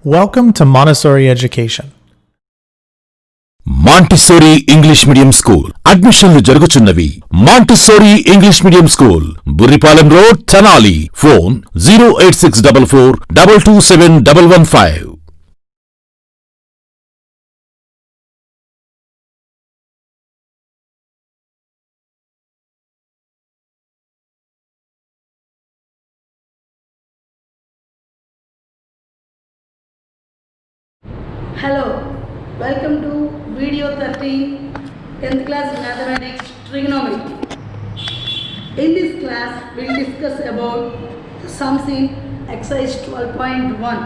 Welcome to Montessori Education. Montessori English medium school అడ్మిషన్లు జరుగుచున్నవి. Montessori English medium school, Burripalem road, Tenali. Phone 08644227115. Hello, welcome to video 13, 10th class mathematics trigonometry. In this class, we will discuss about the sums in exercise 12.1.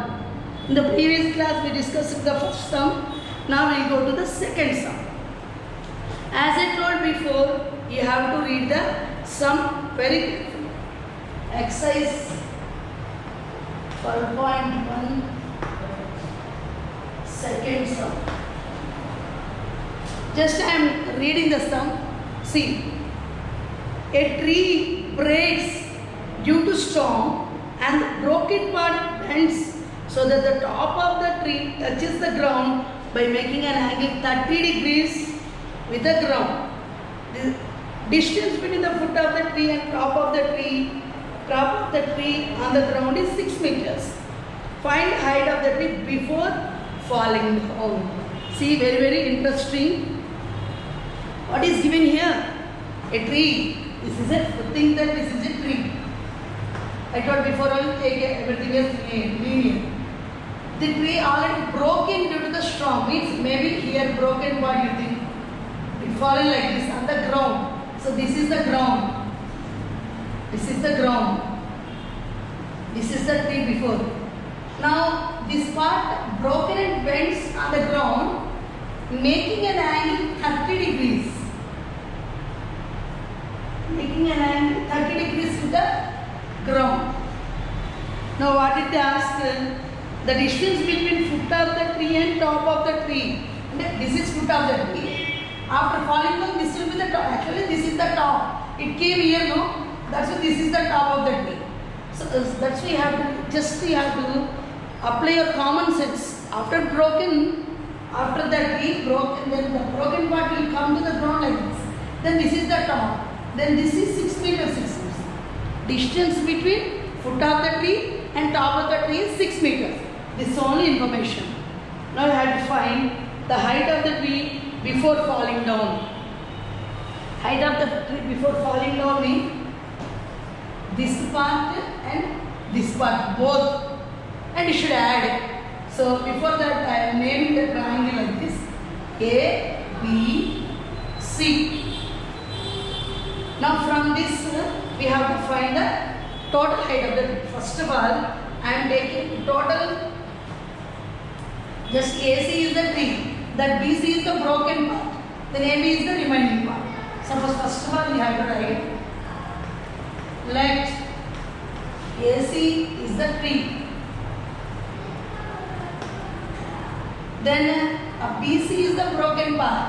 In the previous class, we discussed the first sum. Now we will go to the second sum. As I told before, you have to read the sum very carefully. Exercise 12.1. Second sum. Just I am reading the sum. See, a tree breaks due to storm and the broken part bends so that the top of the tree touches the ground by making an angle 30 degrees with the ground. The distance between the foot of the tree and top of the tree on the ground is 6 meters. Find height of the tree before falling down. See, very interesting. What is given here? A tree. This is it. Think that this is a tree. I told before I will take everything as linear. The tree already broken due to the storm. Means maybe here broken. What do you think? It fallen like this on the ground. So this is the ground. This is the ground. This is the tree before. Now this part broken and bends on the ground, making an angle 30 degrees. Making an angle 30 degrees with the ground. Now what it asks, the distance between foot of the tree and top of the tree. This is foot of the tree. After falling down, this will be the top. Actually this is the top. It came here, no? That's why this is the top of the tree. So that's why you have to apply your common sense. After the tree broken, then the broken part will come to the ground like this. Then this is the top. Then this is 6 meters. Distance between foot of the tree and top of the tree is 6 meters. This is only information. Now you have to find the height of the tree before falling down. Height of the tree before falling down means this part and this part both. And you should add. So before that I am naming the triangle like this: A, B, C. Now from this we have to find the total height of the tree. First of all, I am taking total. Just AC is the tree, that BC is the broken part, then AB is the remaining part. Suppose first of all we have to write, let AC is the tree. Then BC is the broken part.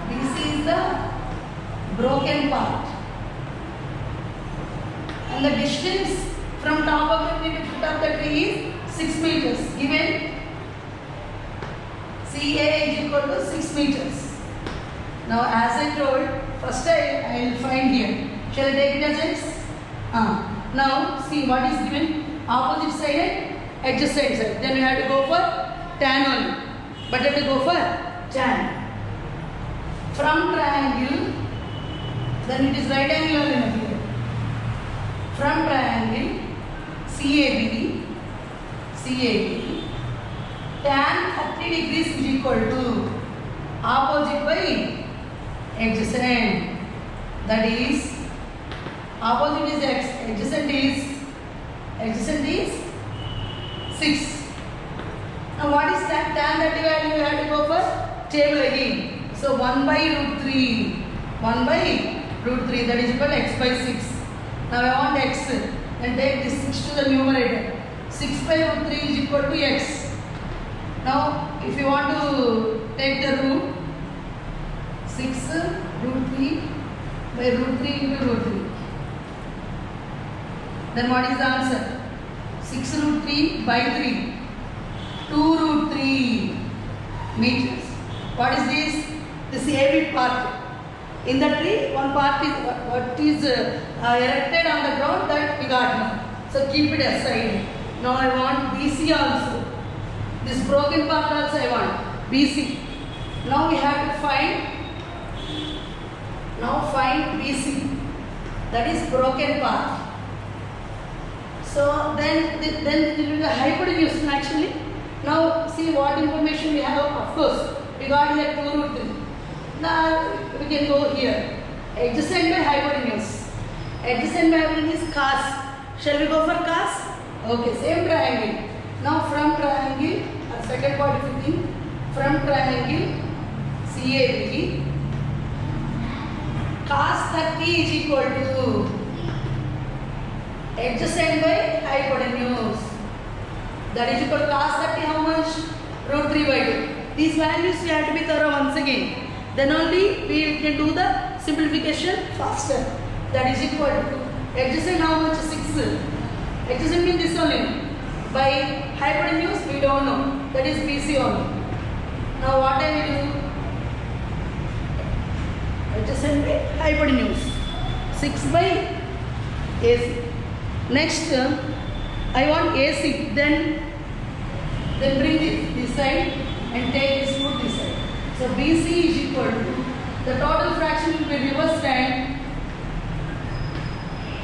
BC is the broken part. And the distance from top of the tree to foot of the tree is 6 meters. Given CA is equal to 6 meters. Now as I told, first I will find here. Shall I take it as X? Now see what is given. Opposite side and adjacent side. Then we have to go for tan only. But have to go for tan. From triangle, then it is right angle only here. From triangle CAB, tan 30 degrees is equal to opposite by adjacent. That is, opposite is X, adjacent is 6. Now what is that? Tan 30 value you have to go for table again. So 1 by root 3. 1 by root 3, that is equal to x by 6. Now I want x. Then take this 6 to the numerator. 6 by root 3 is equal to x. Now if you want to take the root, 6 root 3 by root 3 into root 3. Then what is the answer? 6 root 3 by 3. 2 root 3 meters. What is this? This AB part. In the tree, one part is what is erected on the ground, that we got now. So keep it aside. Now I want BC also. This broken part also I want BC. Now we have to find. Now find BC. That is broken part. So then it will be the hypotenuse actually. Now see what information we have. Of course, we got here 2 root 3. Now we can go here. Adjacent by hypotenuse. Adjacent by hypotenuse cos. Shall we go for cos? Okay, same triangle. Now from triangle, second part if you think, from triangle CAB, cos 30 is equal to adjacent by hypotenuse. That is equal to cos 30 how much? Root 3 by 2. These values we have to be thorough once again. Then only we can do the simplification faster. That is equal to adjacent how much? 6. Adjacent means this only. By hypotenuse we don't know. That is BC only. Now what I will do? Adjacent by hypotenuse. 6 by AC. Next I want AC. Then bring this side and take this to this side. So BC is equal to, the total fraction will be reversed and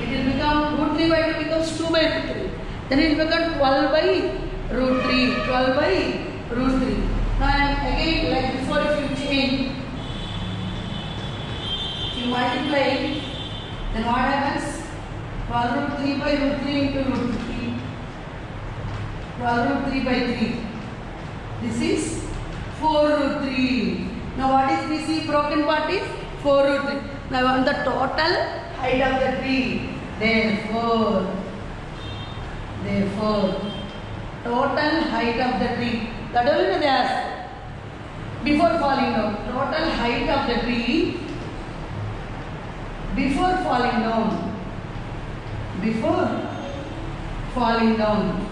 it will become root 3 by 2 becomes 2 by root 3. Then it will become 12 by root 3. 12 by root 3. Now again like before, if you change, if you multiply, then what happens? 12 root 3 by root 3 into root 3. 12 root 3 by 3. This is 4 root 3. Now what is BC? Broken part is 4 root 3. Now on the total height of the tree. Therefore, total height of the tree. That only they ask. Before falling down. Total height of the tree before falling down. Before falling down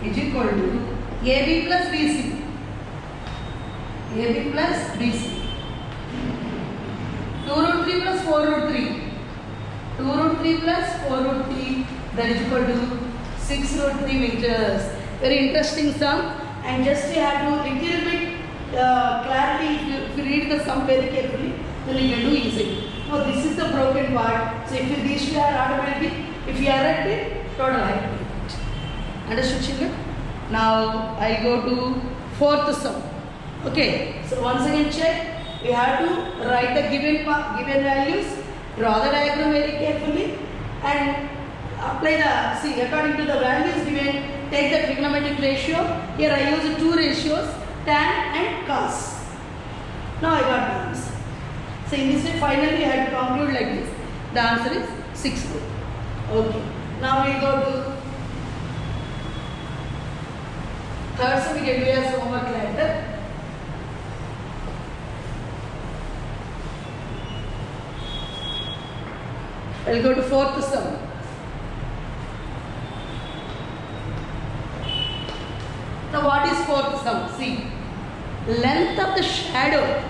is equal to AB plus BC. AB plus BC. 2 root 3 plus 4 root 3. 2 root 3 plus 4 root 3, that is equal to 6 root 3 meters. Very interesting sum, and just you have to little bit clarity. If you read the sum very carefully, then you can do easily. Now this is the broken part. So if these two are automatic, if you erect it, total height. Understood, children? Now I go to fourth sum. Okay. So once again check. We have to write the given values, draw the diagram very carefully, and apply the, see, according to the values given, take the trigonometric ratio. Here I use 2 ratios, tan and cos. Now I got the answer. So in this way finally I had to conclude like this. The answer is 6 root. Okay. Now we go to third sum. We can do as homework later. I'll go to fourth sum. Now what is fourth sum? See, length of the shadow.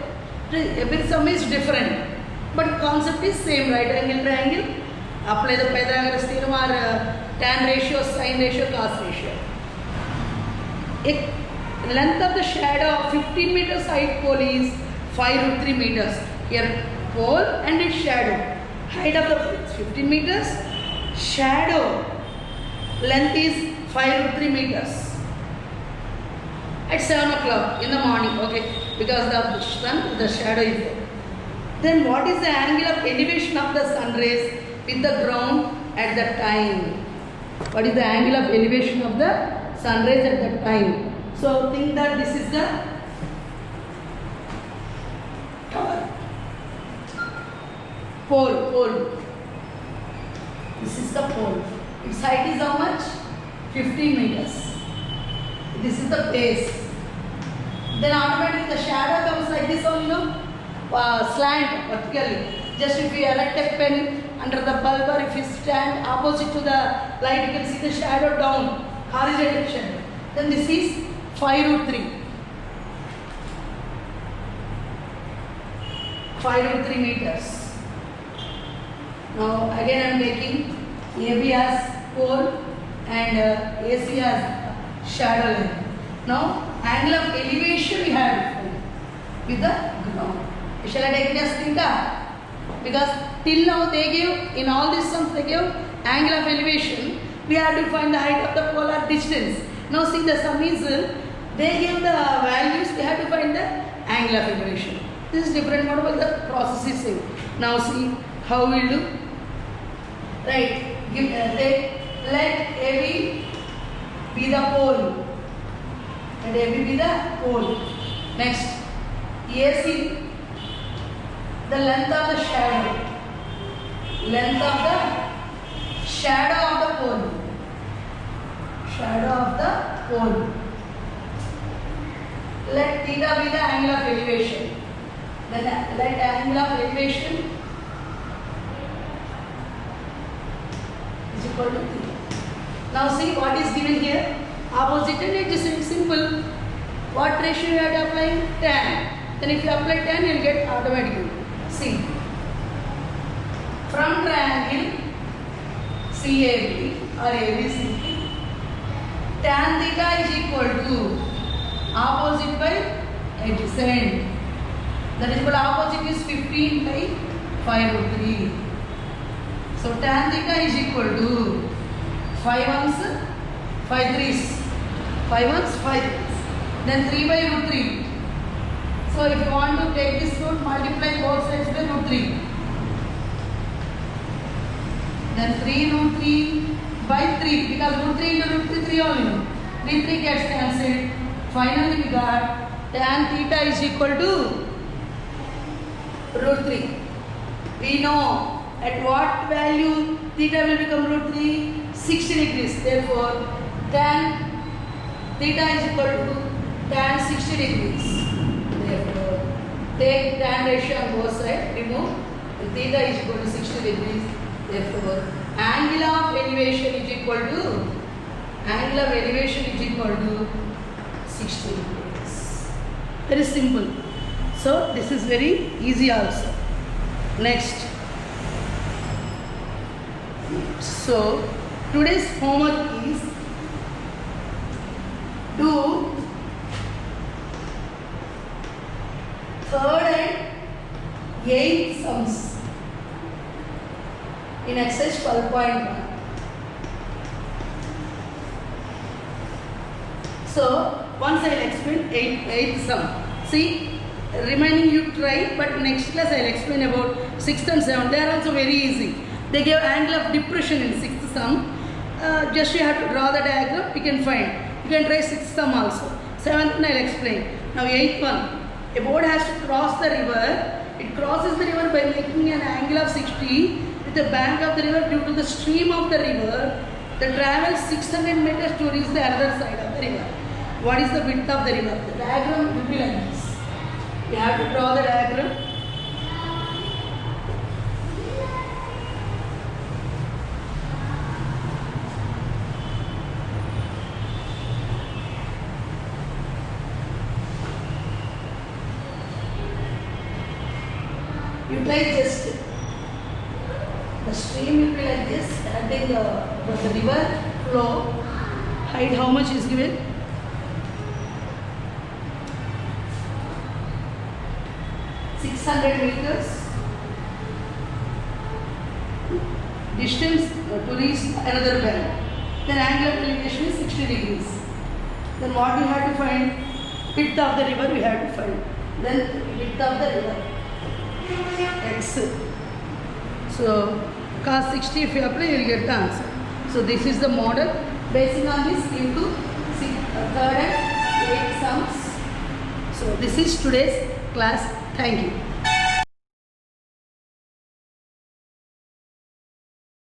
Every sum is different, but concept is same. Right angle triangle. Apply the Pythagoras theorem or tan ratio, sin ratio, cos ratio. Length of the shadow of 15 meters height pole is 5 root 3 meters. Here pole and its shadow. Height of the pole is 15 meters. Shadow length is 5 root 3 meters. At 7 o'clock in the morning, okay, because of the sun, the shadow is there. Then what is the angle of elevation of the sun rays with the ground at the time? What is the angle of elevation of the sun rays at that time? So think that this is the pole. This is the pole. Its height is how much? 15 meters. This is the base. Then automatically the shadow comes like this only, slant vertically. Just if you erect a pen under the bulb, or if you stand opposite to the light, you can see the shadow down, horizontal shadow. Then this is 5 root 3. 5 root 3 meters. Now again I am taking AB as pole and AC as shadow line. Now angle of elevation we have with the ground. Shall I take it as theta? Because till now they gave, in all these sums they gave angle of elevation. We have to find the height of the pole or distance. Now see the sum is, they give the values, we have to find the angle of elevation. This is different model, the process is same. Now see how we will do. Right, let AB be the pole. Let AB be the pole. Next, AC, the length of the shadow. Length of the shadow of the pole. Shadow of the pole. Let theta be the angle of elevation. Then let angle of elevation is equal to theta. Now see what is given here. Opposite and adjacent, simple. What ratio you have to apply? Tan. Then if you apply tan, you will get automatically. See. From triangle CAB or ABC, tan theta is equal to opposite by adjacent. That is equal to opposite is 15 by 5 root 3. So tan theta is equal to 5 ones, 5 threes. 5 ones, 5 threes. Then 3 by root 3. So if you want to take this root, multiply both sides by root 3. Then 3 root 3 by 3, because root 3 into root 3, 3 only know. 3 gets cancelled. Finally we got tan theta is equal to root 3. We know at what value theta will become root 3? 60 degrees. Therefore, tan theta is equal to tan 60 degrees. Therefore, take tan ratio on both sides, remove, and theta is equal to 60 degrees. Therefore, angle of elevation is equal to 60 degrees. Very simple. So, this is very easy also. Next. So, today's homework is do third and eighth sums in exercise 12.1. So, once I will explain eighth sum. See, remaining you try, but next class I will explain about 6th and 7th. They are also very easy. They give angle of depression in 6th sum. Just you have to draw the diagram, you can find. You can try 6th sum also. 7th one I will explain. Now 8th one. A boat has to cross the river. It crosses the river by making an angle of 60 with the bank of the river due to the stream of the river. They travel 600 meters to reach the other side of the river. What is the width of the river? The diagram will be like this. You have to draw the diagram. You try just the stream will be like this, and then the river flow height how much is given? meters. Distance to reach another bank. Then angle of elevation is 60 degrees. Then what we have to find? Width of the river we have to find. Then width of the river. X. So cos 60 if you apply you will get the answer. So this is the model. Basing on this you do third and eighth sums. So this is today's class. Thank you.